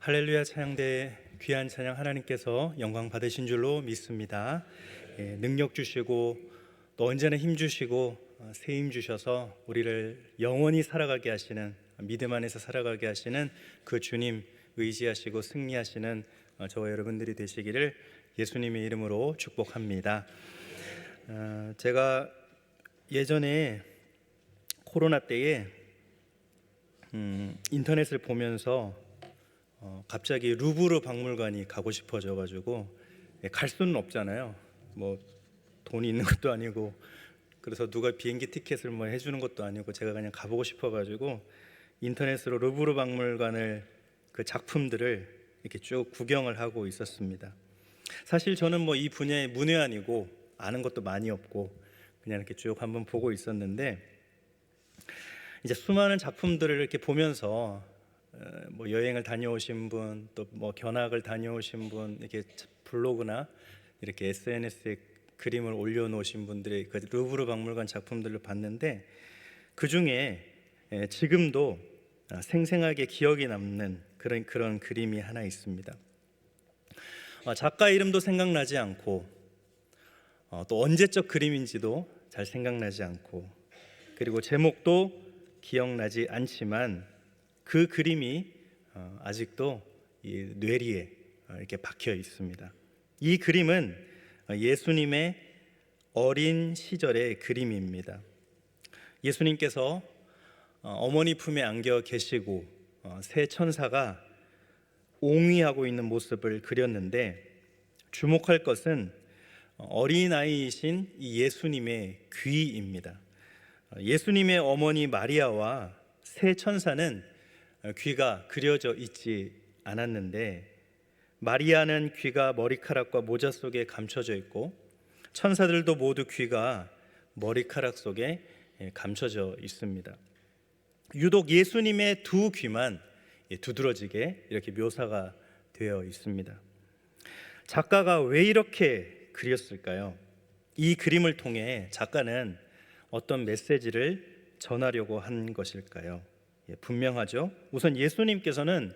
할렐루야 찬양대 귀한 찬양 하나님께서 영광 받으신 줄로 믿습니다. 능력 주시고 또 언제나 힘 주시고 새 힘 주셔서 우리를 영원히 살아가게 하시는, 믿음 안에서 살아가게 하시는 그 주님 의지하시고 승리하시는 저와 여러분들이 되시기를 예수님의 이름으로 축복합니다. 제가 예전에 코로나 때에 인터넷을 보면서 갑자기 루브르 박물관이 가고 싶어져 가지고, 갈 수는 없잖아요. 뭐 돈이 있는 것도 아니고, 그래서 누가 비행기 티켓을 뭐 해주는 것도 아니고, 제가 그냥 가보고 싶어 가지고 인터넷으로 루브르 박물관을, 그 작품들을 이렇게 쭉 구경을 하고 있었습니다. 사실 저는 뭐 이 분야에 문외한이고 아는 것도 많이 없고 그냥 이렇게 쭉 한번 보고 있었는데, 이제 수많은 작품들을 이렇게 보면서 뭐 여행을 다녀오신 분, 또 뭐 견학을 다녀오신 분, 이렇게 블로그나 이렇게 SNS에 그림을 올려놓으신 분들의 그 루브르 박물관 작품들을 봤는데, 그 중에 지금도 생생하게 기억이 남는 그런 그림이 하나 있습니다. 작가 이름도 생각나지 않고, 또 언제적 그림인지도 잘 생각나지 않고, 그리고 제목도 기억나지 않지만 그 그림이 아직도 이 뇌리에 이렇게 박혀 있습니다. 이 그림은 예수님의 어린 시절의 그림입니다. 예수님께서 어머니 품에 안겨 계시고 새 천사가 옹위하고 있는 모습을 그렸는데, 주목할 것은 어린아이이신 이 예수님의 귀입니다. 예수님의 어머니 마리아와 새 천사는 귀가 그려져 있지 않았는데, 마리아는 귀가 머리카락과 모자 속에 감춰져 있고, 천사들도 모두 귀가 머리카락 속에 감춰져 있습니다. 유독 예수님의 두 귀만 두드러지게 이렇게 묘사가 되어 있습니다. 작가가 왜 이렇게 그렸을까요? 이 그림을 통해 작가는 어떤 메시지를 전하려고 한 것일까요? 분명하죠. 우선 예수님께서는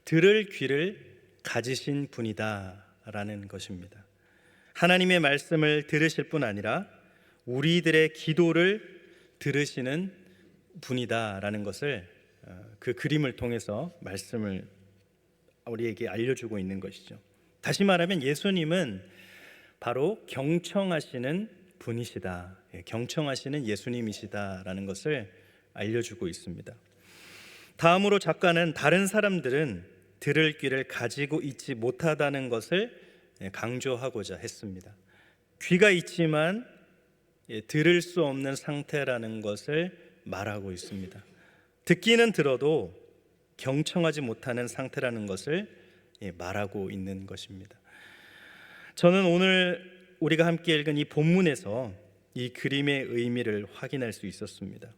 들을 귀를 가지신 분이다라는 것입니다. 하나님의 말씀을 들으실 뿐 아니라 우리들의 기도를 들으시는 분이다라는 것을 그 그림을 통해서 말씀을 우리에게 알려주고 있는 것이죠. 다시 말하면 예수님은 바로 경청하시는 분이시다, 경청하시는 예수님이시다라는 것을 알려주고 있습니다. 다음으로 작가는 다른 사람들은 들을 귀를 가지고 있지 못하다는 것을 강조하고자 했습니다. 귀가 있지만 들을 수 없는 상태라는 것을 말하고 있습니다. 듣기는 들어도 경청하지 못하는 상태라는 것을 말하고 있는 것입니다. 저는 오늘 우리가 함께 읽은 이 본문에서 이 그림의 의미를 확인할 수 있었습니다.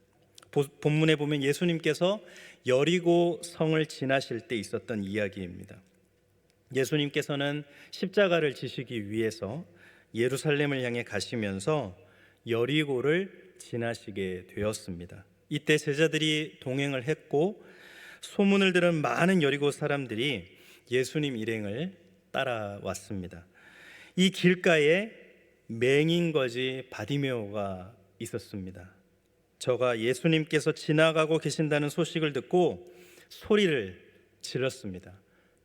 본문에 보면 예수님께서 여리고 성을 지나실 때 있었던 이야기입니다. 예수님께서는 십자가를 지시기 위해서 예루살렘을 향해 가시면서 여리고를 지나시게 되었습니다. 이때 제자들이 동행을 했고, 소문을 들은 많은 여리고 사람들이 예수님 일행을 따라왔습니다. 이 길가에 맹인거지 바디메오가 있었습니다. 저가 예수님께서 지나가고 계신다는 소식을 듣고 소리를 질렀습니다.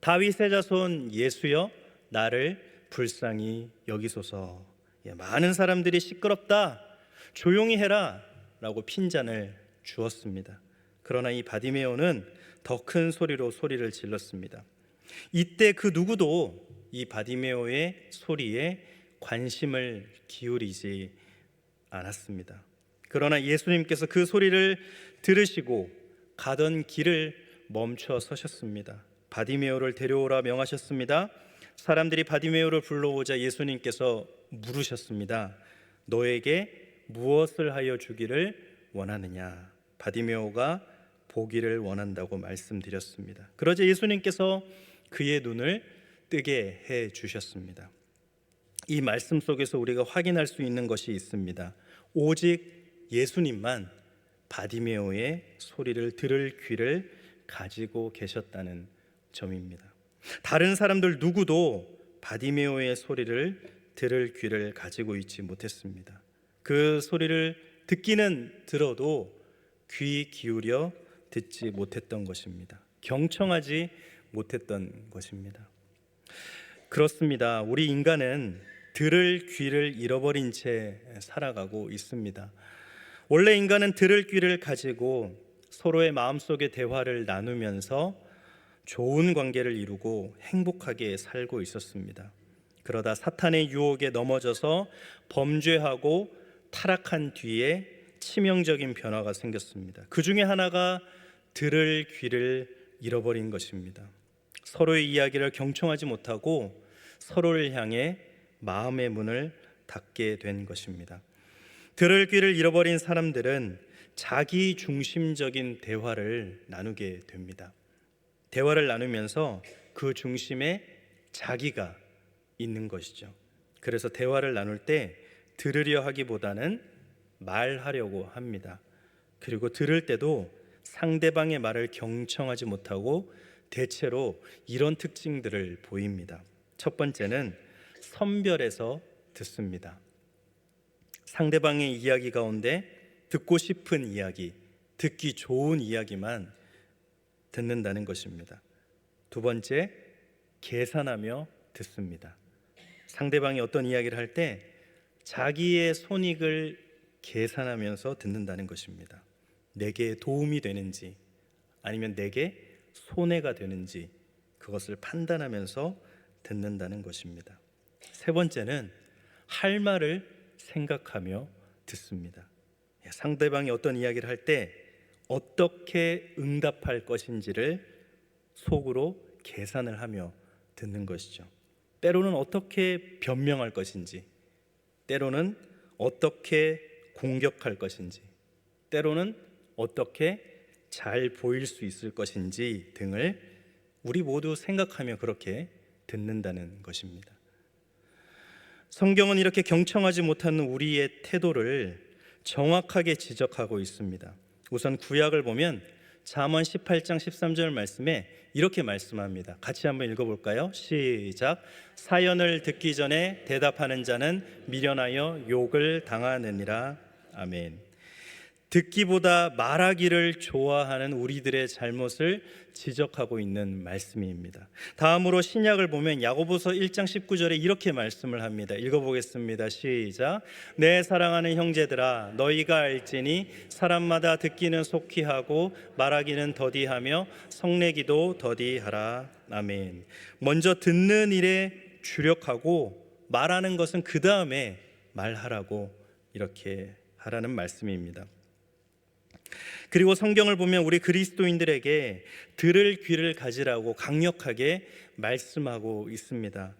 다윗의 자손 예수여, 나를 불쌍히 여기소서. 많은 사람들이 시끄럽다, 조용히 해라 라고 핀잔을 주었습니다. 그러나 이 바디메오는 더 큰 소리로 소리를 질렀습니다. 이때 그 누구도 이 바디메오의 소리에 관심을 기울이지 않았습니다. 그러나 예수님께서 그 소리를 들으시고 가던 길을 멈춰 서셨습니다. 바디메오를 데려오라 명하셨습니다. 사람들이 바디메오를 불러오자 예수님께서 물으셨습니다. 너에게 무엇을 하여 주기를 원하느냐? 바디메오가 보기를 원한다고 말씀드렸습니다. 그러자 예수님께서 그의 눈을 뜨게 해 주셨습니다. 이 말씀 속에서 우리가 확인할 수 있는 것이 있습니다. 오직 예수님만 바디메오의 소리를 들을 귀를 가지고 계셨다는 점입니다. 다른 사람들 누구도 바디메오의 소리를 들을 귀를 가지고 있지 못했습니다. 그 소리를 듣기는 들어도 귀 기울여 듣지 못했던 것입니다. 경청하지 못했던 것입니다. 그렇습니다. 우리 인간은 들을 귀를 잃어버린 채 살아가고 있습니다. 원래 인간은 들을 귀를 가지고 서로의 마음속의 대화를 나누면서 좋은 관계를 이루고 행복하게 살고 있었습니다. 그러다 사탄의 유혹에 넘어져서 범죄하고 타락한 뒤에 치명적인 변화가 생겼습니다. 그 중에 하나가 들을 귀를 잃어버린 것입니다. 서로의 이야기를 경청하지 못하고 서로를 향해 마음의 문을 닫게 된 것입니다. 들을 귀를 잃어버린 사람들은 자기 중심적인 대화를 나누게 됩니다. 대화를 나누면서 그 중심에 자기가 있는 것이죠. 그래서 대화를 나눌 때 들으려 하기보다는 말하려고 합니다. 그리고 들을 때도 상대방의 말을 경청하지 못하고 대체로 이런 특징들을 보입니다. 첫 번째는 선별해서 듣습니다. 상대방의 이야기 가운데 듣고 싶은 이야기, 듣기 좋은 이야기만 듣는다는 것입니다. 두 번째, 계산하며 듣습니다. 상대방이 어떤 이야기를 할 때 자기의 손익을 계산하면서 듣는다는 것입니다. 내게 도움이 되는지 아니면 내게 손해가 되는지 그것을 판단하면서 듣는다는 것입니다. 세 번째는 할 말을 생각하며 듣습니다. 상대방이 어떤 이야기를 할 때 어떻게 응답할 것인지를 속으로 계산을 하며 듣는 것이죠. 때로는 어떻게 변명할 것인지, 때로는 어떻게 공격할 것인지, 때로는 어떻게 잘 보일 수 있을 것인지 등을 우리 모두 생각하며 그렇게 듣는다는 것입니다. 성경은 이렇게 경청하지 못하는 우리의 태도를 정확하게 지적하고 있습니다. 우선 구약을 보면 잠언 18장 13절 말씀에 이렇게 말씀합니다. 같이 한번 읽어볼까요? 시작. 사연을 듣기 전에 대답하는 자는 미련하여 욕을 당하느니라. 아멘. 듣기보다 말하기를 좋아하는 우리들의 잘못을 지적하고 있는 말씀입니다. 다음으로 신약을 보면 야고보서 1장 19절에 이렇게 말씀을 합니다. 읽어보겠습니다. 시작. 내 사랑하는 형제들아 너희가 알지니 사람마다 듣기는 속히 하고 말하기는 더디하며 성내기도 더디하라. 아멘. 먼저 듣는 일에 주력하고 말하는 것은 그 다음에 말하라고 이렇게 하라는 말씀입니다. 그리고 성경을 보면 우리 그리스도인들에게 들을 귀를 가지라고 강력하게 말씀하고 있습니다.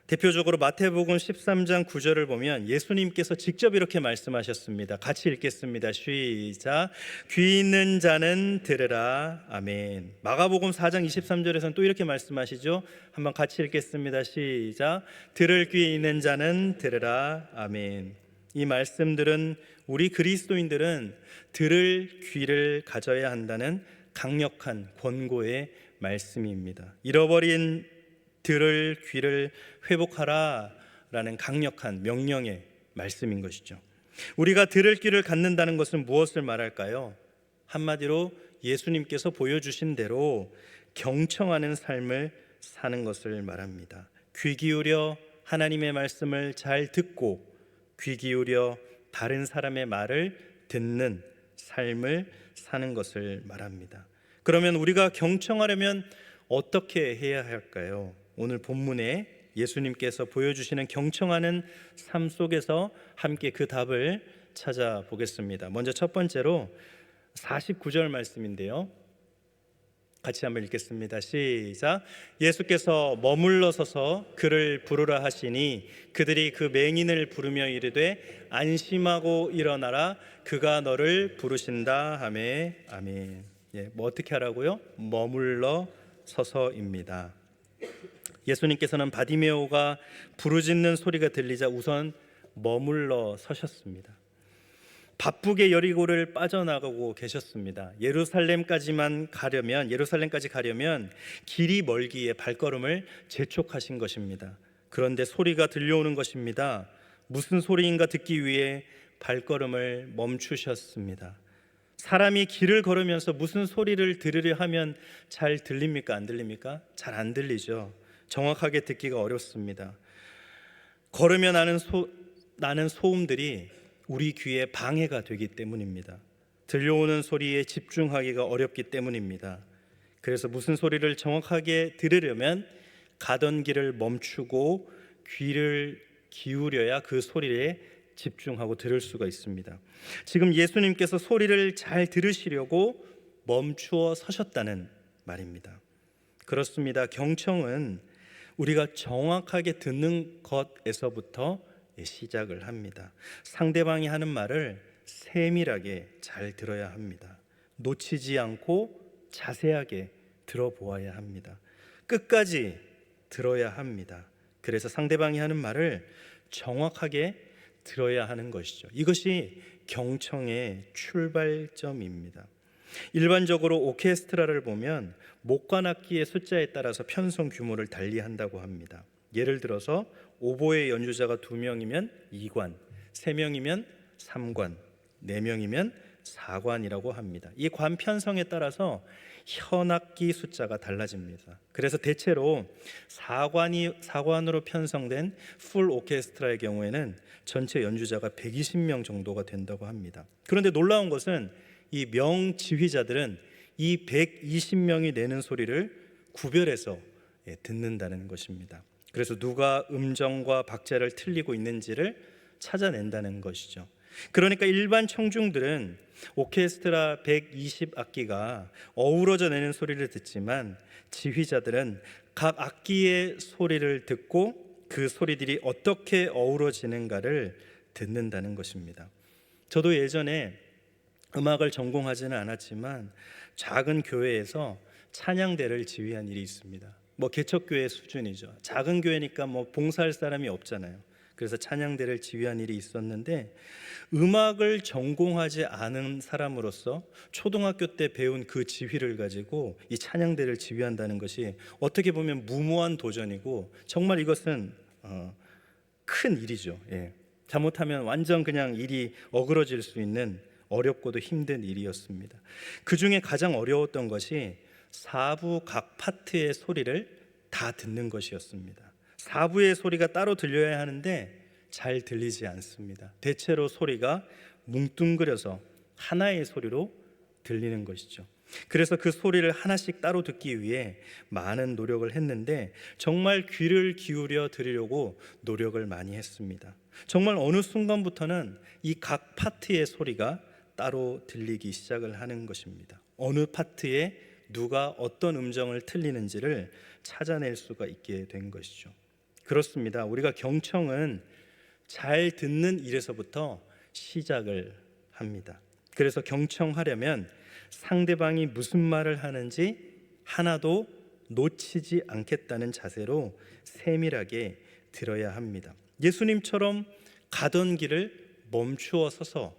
대표적으로 마태복음 13장 9절을 보면 예수님께서 직접 이렇게 말씀하셨습니다. 같이 읽겠습니다. 시작. 귀 있는 자는 들으라. 아멘. 마가복음 4장 23절에서는 또 이렇게 말씀하시죠. 한번 같이 읽겠습니다. 시작. 들을 귀 있는 자는 들으라. 아멘. 이 말씀들은 우리 그리스도인들은 들을 귀를 가져야 한다는 강력한 권고의 말씀입니다. 잃어버린 들을 귀를 회복하라라는 강력한 명령의 말씀인 것이죠. 우리가 들을 귀를 갖는다는 것은 무엇을 말할까요? 한마디로 예수님께서 보여주신 대로 경청하는 삶을 사는 것을 말합니다. 귀 기울여 하나님의 말씀을 잘 듣고 귀 기울여 다른 사람의 말을 듣는 삶을 사는 것을 말합니다. 그러면 우리가 경청하려면 어떻게 해야 할까요? 오늘 본문에 예수님께서 보여주시는 경청하는 삶 속에서 함께 그 답을 찾아보겠습니다. 먼저 첫 번째로 49절 말씀인데요. 같이 한번 읽겠습니다. 시작. 예수께서 머물러 서서 그를 부르라 하시니 그들이 그 맹인을 부르며 이르되 안심하고 일어나라 그가 너를 부르신다 하매. 아멘. 뭐 어떻게 하라고요? 머물러 서서입니다. 예수님께서는 바디메오가 부르짖는 소리가 들리자 우선 머물러 서셨습니다. 바쁘게 여리고를 빠져나가고 계셨습니다. 예루살렘까지 가려면 길이 멀기에 발걸음을 재촉하신 것입니다. 그런데 소리가 들려오는 것입니다. 무슨 소리인가 듣기 위해 발걸음을 멈추셨습니다. 사람이 길을 걸으면서 무슨 소리를 들으려 하면 잘 들립니까? 안 들립니까? 잘 안 들리죠. 정확하게 듣기가 어렵습니다. 걸으며 나는 소음들이 우리 귀에 방해가 되기 때문입니다. 들려오는 소리에 집중하기가 어렵기 때문입니다. 그래서 무슨 소리를 정확하게 들으려면 가던 길을 멈추고 귀를 기울여야 그 소리에 집중하고 들을 수가 있습니다. 지금 예수님께서 소리를 잘 들으시려고 멈추어 서셨다는 말입니다. 그렇습니다. 경청은 우리가 정확하게 듣는 것에서부터 시작을 합니다. 상대방이 하는 말을 세밀하게 잘 들어야 합니다. 놓치지 않고 자세하게 들어보아야 합니다. 끝까지 들어야 합니다. 그래서 상대방이 하는 말을 정확하게 들어야 하는 것이죠. 이것이 경청의 출발점입니다. 일반적으로 오케스트라를 보면 목관 악기의 숫자에 따라서 편성 규모를 달리한다고 합니다. 예를 들어서 오보의 연주자가 2명이면 2관, 3명이면 3관, 4명이면 4관이라고 합니다. 이 관 편성에 따라서 현악기 숫자가 달라집니다. 그래서 대체로 4관으로 편성된 풀 오케스트라의 경우에는 전체 연주자가 120명 정도가 된다고 합니다. 그런데 놀라운 것은 이 명지휘자들은 이 120명이 내는 소리를 구별해서 듣는다는 것입니다. 그래서 누가 음정과 박자를 틀리고 있는지를 찾아낸다는 것이죠. 그러니까 일반 청중들은 오케스트라 120악기가 어우러져 내는 소리를 듣지만 지휘자들은 각 악기의 소리를 듣고 그 소리들이 어떻게 어우러지는가를 듣는다는 것입니다. 저도 예전에 음악을 전공하지는 않았지만 작은 교회에서 찬양대를 지휘한 일이 있습니다. 개척교회 수준이죠. 작은 교회니까 봉사할 사람이 없잖아요. 그래서 찬양대를 지휘한 일이 있었는데 음악을 전공하지 않은 사람으로서 초등학교 때 배운 그 지휘를 가지고 이 찬양대를 지휘한다는 것이 어떻게 보면 무모한 도전이고 정말 이것은 큰 일이죠. 잘못하면 완전 그냥 일이 어그러질 수 있는 어렵고도 힘든 일이었습니다. 그 중에 가장 어려웠던 것이 4부 각 파트의 소리를 다 듣는 것이었습니다. 4부의 소리가 따로 들려야 하는데 잘 들리지 않습니다. 대체로 소리가 뭉뚱그려서 하나의 소리로 들리는 것이죠. 그래서 그 소리를 하나씩 따로 듣기 위해 많은 노력을 했는데 정말 귀를 기울여 들으려고 노력을 많이 했습니다. 정말 어느 순간부터는 이 각 파트의 소리가 따로 들리기 시작을 하는 것입니다. 어느 파트에 누가 어떤 음정을 틀리는지를 찾아낼 수가 있게 된 것이죠. 그렇습니다. 우리가 경청은 잘 듣는 일에서부터 시작을 합니다. 그래서 경청하려면 상대방이 무슨 말을 하는지 하나도 놓치지 않겠다는 자세로 세밀하게 들어야 합니다. 예수님처럼 가던 길을 멈추어 서서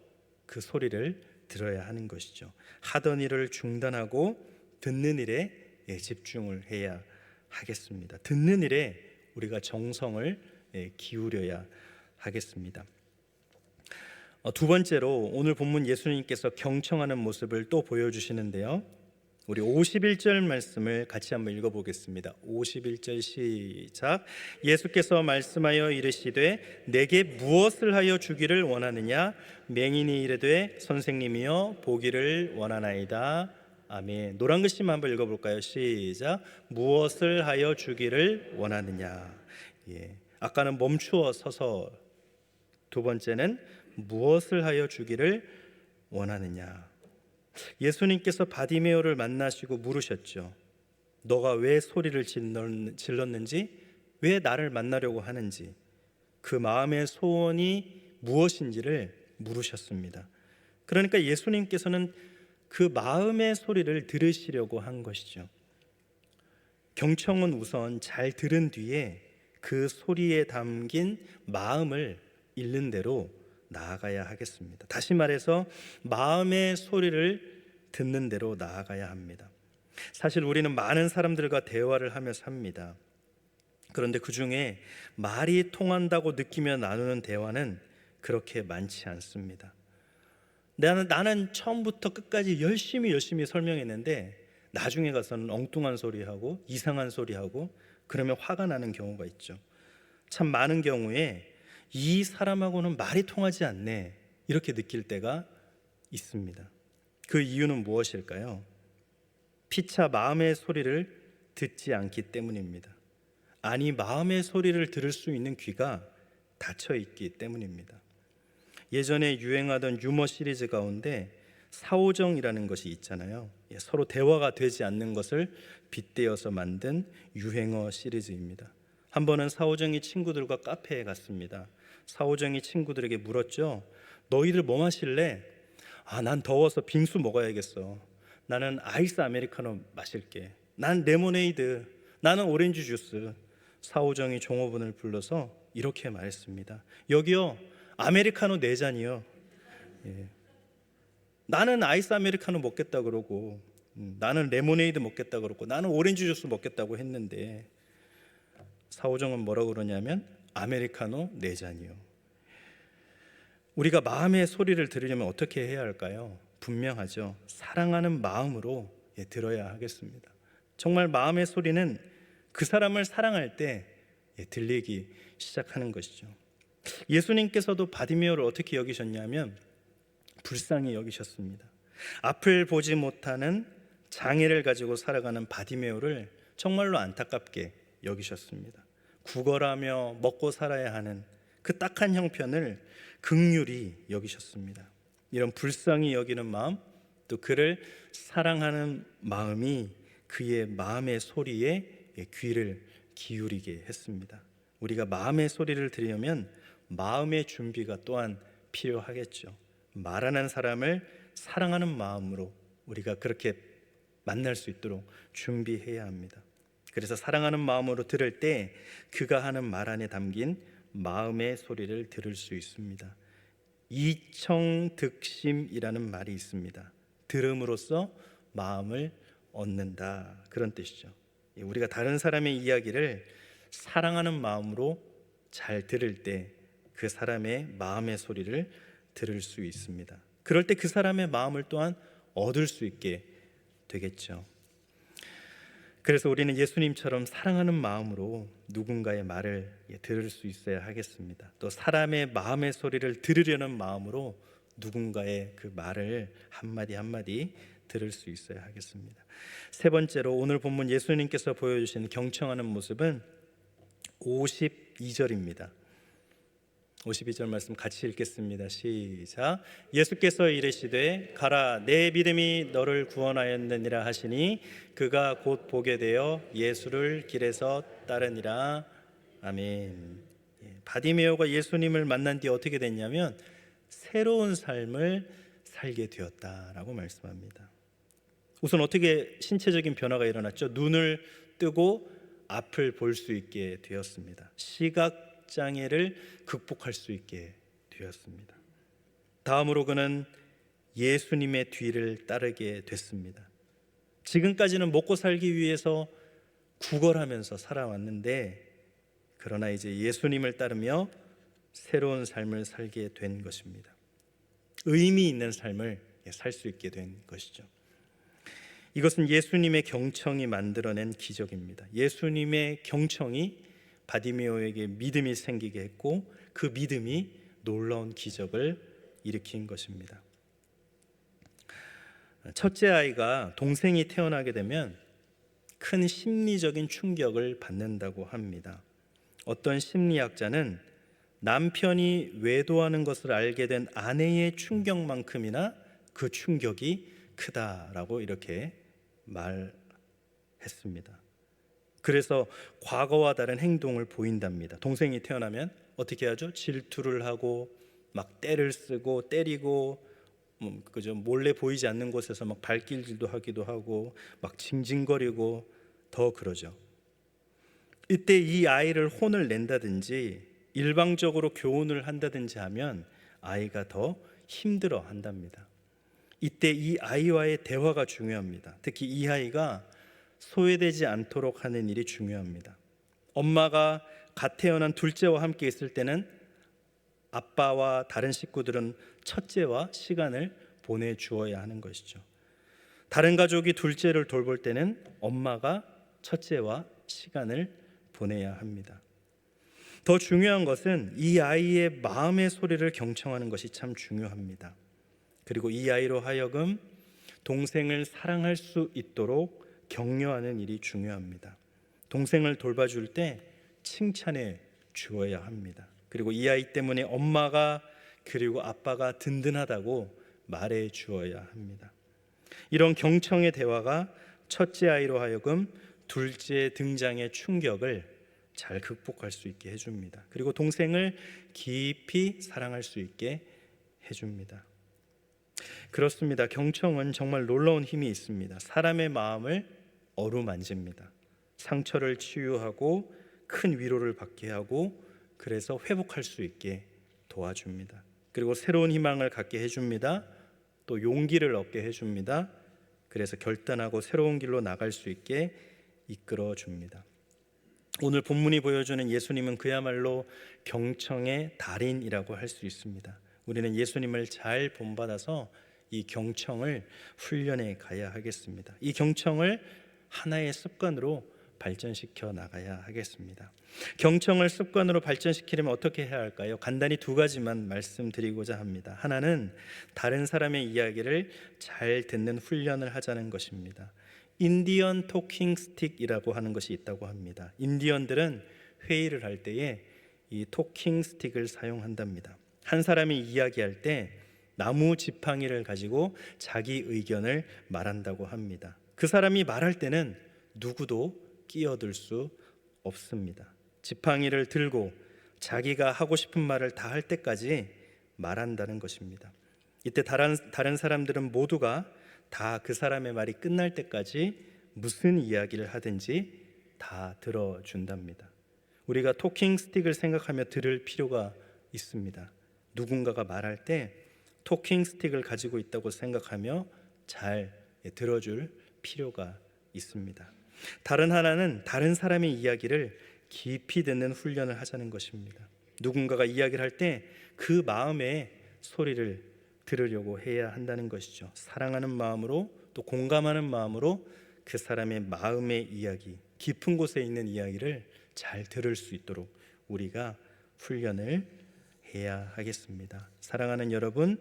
그 소리를 들어야 하는 것이죠. 하던 일을 중단하고 듣는 일에 집중을 해야 하겠습니다. 듣는 일에 우리가 정성을 기울여야 하겠습니다. 두 번째로 오늘 본문 예수님께서 경청하는 모습을 또 보여주시는데요. 우리 51절 말씀을 같이 한번 읽어보겠습니다. 51절 시작. 예수께서 말씀하여 이르시되 내게 무엇을 하여 주기를 원하느냐? 맹인이 이르되 선생님이여 보기를 원하나이다. 아멘. 노란 글씨만 한번 읽어볼까요? 시작. 무엇을 하여 주기를 원하느냐? 아까는 멈추어 서서, 두 번째는 무엇을 하여 주기를 원하느냐? 예수님께서 바디메오를 만나시고 물으셨죠. 너가 왜 소리를 질렀는지, 왜 나를 만나려고 하는지, 그 마음의 소원이 무엇인지를 물으셨습니다. 그러니까 예수님께서는 그 마음의 소리를 들으시려고 한 것이죠. 경청은 우선 잘 들은 뒤에 그 소리에 담긴 마음을 읽는 대로 나아가야 하겠습니다. 다시 말해서 마음의 소리를 듣는 대로 나아가야 합니다. 사실 우리는 많은 사람들과 대화를 하며 삽니다. 그런데 그 중에 말이 통한다고 느끼며 나누는 대화는 그렇게 많지 않습니다. 나는 처음부터 끝까지 열심히 설명했는데 나중에 가서는 엉뚱한 소리하고 이상한 소리하고 그러면 화가 나는 경우가 있죠. 참 많은 경우에 이 사람하고는 말이 통하지 않네 이렇게 느낄 때가 있습니다. 그 이유는 무엇일까요? 피차 마음의 소리를 듣지 않기 때문입니다. 아니, 마음의 소리를 들을 수 있는 귀가 닫혀 있기 때문입니다. 예전에 유행하던 유머 시리즈 가운데 사오정이라는 것이 있잖아요. 서로 대화가 되지 않는 것을 빗대어서 만든 유행어 시리즈입니다. 한 번은 사오정이 친구들과 카페에 갔습니다. 사오정이 친구들에게 물었죠. 너희들 뭐 마실래? 난 더워서 빙수 먹어야겠어. 나는 아이스 아메리카노 마실게. 난 레모네이드. 나는 오렌지 주스. 사오정이 종업원을 불러서 이렇게 말했습니다. 여기요, 아메리카노 4잔이요. 나는 아이스 아메리카노 먹겠다 그러고 나는 레모네이드 먹겠다 그러고 나는 오렌지 주스 먹겠다고 했는데 사오정은 뭐라고 그러냐면 아메리카노 4잔이요. 우리가 마음의 소리를 들으려면 어떻게 해야 할까요? 분명하죠. 사랑하는 마음으로 들어야 하겠습니다. 정말 마음의 소리는 그 사람을 사랑할 때 들리기 시작하는 것이죠. 예수님께서도 바디메오를 어떻게 여기셨냐면 불쌍히 여기셨습니다. 앞을 보지 못하는 장애를 가지고 살아가는 바디메오를 정말로 안타깝게 여기셨습니다. 구걸하며 먹고 살아야 하는 그 딱한 형편을 긍휼히 여기셨습니다. 이런 불쌍히 여기는 마음, 또 그를 사랑하는 마음이 그의 마음의 소리에 귀를 기울이게 했습니다. 우리가 마음의 소리를 들으려면 마음의 준비가 또한 필요하겠죠. 말하는 사람을 사랑하는 마음으로 우리가 그렇게 만날 수 있도록 준비해야 합니다. 그래서 사랑하는 마음으로 들을 때 그가 하는 말 안에 담긴 마음의 소리를 들을 수 있습니다. 이청득심이라는 말이 있습니다. 들음으로써 마음을 얻는다, 그런 뜻이죠. 우리가 다른 사람의 이야기를 사랑하는 마음으로 잘 들을 때 그 사람의 마음의 소리를 들을 수 있습니다. 그럴 때 그 사람의 마음을 또한 얻을 수 있게 되겠죠. 그래서 우리는 예수님처럼 사랑하는 마음으로 누군가의 말을 들을 수 있어야 하겠습니다. 또 사람의 마음의 소리를 들으려는 마음으로 누군가의 그 말을 한마디 한마디 들을 수 있어야 하겠습니다. 세 번째로 오늘 본문 예수님께서 보여주신 경청하는 모습은 52절입니다. 52절 말씀 같이 읽겠습니다. 시작. 예수께서 이르시되 가라, 내 믿음이 너를 구원하였느니라 하시니 그가 곧 보게 되어 예수를 길에서 따르니라. 아멘. 바디메오가 예수님을 만난 뒤 어떻게 됐냐면 새로운 삶을 살게 되었다라고 말씀합니다. 우선 어떻게 신체적인 변화가 일어났죠? 눈을 뜨고 앞을 볼 수 있게 되었습니다. 시각 장애를 극복할 수 있게 되었습니다. 다음으로 그는 예수님의 뒤를 따르게 됐습니다. 지금까지는 먹고 살기 위해서 구걸하면서 살아왔는데 그러나 이제 예수님을 따르며 새로운 삶을 살게 된 것입니다. 의미 있는 삶을 살 수 있게 된 것이죠. 이것은 예수님의 경청이 만들어낸 기적입니다. 예수님의 경청이 바디메오에게 믿음이 생기게 했고 그 믿음이 놀라운 기적을 일으킨 것입니다. 첫째 아이가 동생이 태어나게 되면 큰 심리적인 충격을 받는다고 합니다. 어떤 심리학자는 남편이 외도하는 것을 알게 된 아내의 충격만큼이나 그 충격이 크다라고 이렇게 말했습니다. 그래서 과거와 다른 행동을 보인답니다. 동생이 태어나면 어떻게 하죠? 질투를 하고 막 떼를 쓰고 때리고 그죠? 몰래 보이지 않는 곳에서 막 발길질도 하기도 하고 막 징징거리고 더 그러죠. 이때 이 아이를 혼을 낸다든지 일방적으로 교훈을 한다든지 하면 아이가 더 힘들어 한답니다. 이때 이 아이와의 대화가 중요합니다. 특히 이 아이가 소외되지 않도록 하는 일이 중요합니다. 엄마가 갓 태어난 둘째와 함께 있을 때는 아빠와 다른 식구들은 첫째와 시간을 보내주어야 하는 것이죠. 다른 가족이 둘째를 돌볼 때는 엄마가 첫째와 시간을 보내야 합니다. 더 중요한 것은 이 아이의 마음의 소리를 경청하는 것이 참 중요합니다. 그리고 이 아이로 하여금 동생을 사랑할 수 있도록 격려하는 일이 중요합니다. 동생을 돌봐줄 때 칭찬해 주어야 합니다. 그리고 이 아이 때문에 엄마가 그리고 아빠가 든든하다고 말해 주어야 합니다. 이런 경청의 대화가 첫째 아이로 하여금 둘째 등장의 충격을 잘 극복할 수 있게 해줍니다. 그리고 동생을 깊이 사랑할 수 있게 해줍니다. 그렇습니다. 경청은 정말 놀라운 힘이 있습니다. 사람의 마음을 어루만집니다. 상처를 치유하고 큰 위로를 받게 하고 그래서 회복할 수 있게 도와줍니다. 그리고 새로운 희망을 갖게 해줍니다. 또 용기를 얻게 해줍니다. 그래서 결단하고 새로운 길로 나갈 수 있게 이끌어 줍니다. 오늘 본문이 보여주는 예수님은 그야말로 경청의 달인이라고 할 수 있습니다. 우리는 예수님을 잘 본받아서 이 경청을 훈련해 가야 하겠습니다. 이 경청을 하나의 습관으로 발전시켜 나가야 하겠습니다. 경청을 습관으로 발전시키려면 어떻게 해야 할까요? 간단히 두 가지만 말씀드리고자 합니다. 하나는 다른 사람의 이야기를 잘 듣는 훈련을 하자는 것입니다. 인디언 토킹 스틱이라고 하는 것이 있다고 합니다. 인디언들은 회의를 할 때에 이 토킹 스틱을 사용한답니다. 한 사람이 이야기할 때 나무 지팡이를 가지고 자기 의견을 말한다고 합니다. 그 사람이 말할 때는 누구도 끼어들 수 없습니다. 지팡이를 들고 자기가 하고 싶은 말을 다 할 때까지 말한다는 것입니다. 이때 다른 사람들은 모두가 다 그 사람의 말이 끝날 때까지 무슨 이야기를 하든지 다 들어준답니다. 우리가 토킹 스틱을 생각하며 들을 필요가 있습니다. 누군가가 말할 때 토킹 스틱을 가지고 있다고 생각하며 잘 들어줄 필요가 있습니다. 다른 하나는 다른 사람의 이야기를 깊이 듣는 훈련을 하자는 것입니다. 누군가가 이야기를 할 때 그 마음의 소리를 들으려고 해야 한다는 것이죠. 사랑하는 마음으로 또 공감하는 마음으로 그 사람의 마음의 이야기, 깊은 곳에 있는 이야기를 잘 들을 수 있도록 우리가 훈련을 해야 하겠습니다. 사랑하는 여러분,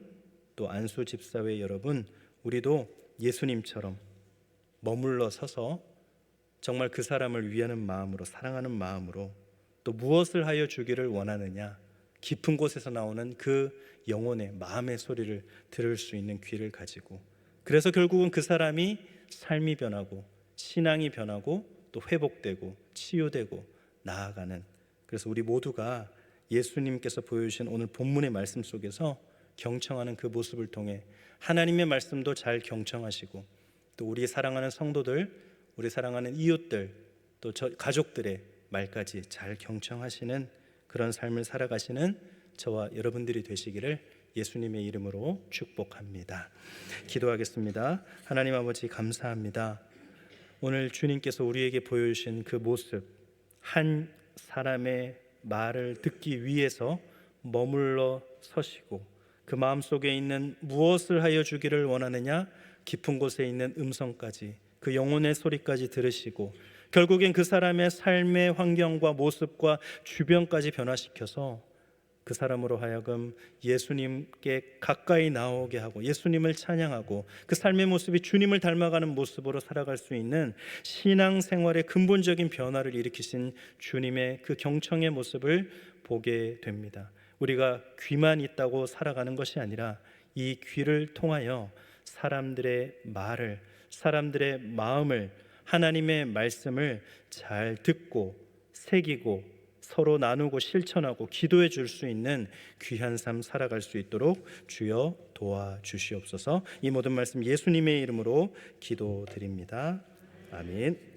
또 안수 집사회 여러분, 우리도 예수님처럼 머물러 서서 정말 그 사람을 위하는 마음으로, 사랑하는 마음으로, 또 무엇을 하여 주기를 원하느냐, 깊은 곳에서 나오는 그 영혼의 마음의 소리를 들을 수 있는 귀를 가지고, 그래서 결국은 그 사람이 삶이 변하고 신앙이 변하고 또 회복되고 치유되고 나아가는, 그래서 우리 모두가 예수님께서 보여주신 오늘 본문의 말씀 속에서 경청하는 그 모습을 통해 하나님의 말씀도 잘 경청하시고, 또 우리 사랑하는 성도들, 우리 사랑하는 이웃들, 또 가족들의 말까지 잘 경청하시는 그런 삶을 살아가시는 저와 여러분들이 되시기를 예수님의 이름으로 축복합니다. 기도하겠습니다. 하나님 아버지, 감사합니다. 오늘 주님께서 우리에게 보여주신 그 모습, 한 사람의 말을 듣기 위해서 머물러 서시고 그 마음속에 있는 무엇을 하여 주기를 원하느냐, 깊은 곳에 있는 음성까지, 그 영혼의 소리까지 들으시고 결국엔 그 사람의 삶의 환경과 모습과 주변까지 변화시켜서 그 사람으로 하여금 예수님께 가까이 나오게 하고 예수님을 찬양하고 그 삶의 모습이 주님을 닮아가는 모습으로 살아갈 수 있는 신앙생활의 근본적인 변화를 일으키신 주님의 그 경청의 모습을 보게 됩니다. 우리가 귀만 있다고 살아가는 것이 아니라 이 귀를 통하여 사람들의 말을, 사람들의 마음을, 하나님의 말씀을 잘 듣고 새기고 서로 나누고 실천하고 기도해 줄 수 있는 귀한 삶 살아갈 수 있도록 주여 도와주시옵소서. 이 모든 말씀 예수님의 이름으로 기도드립니다. 아멘.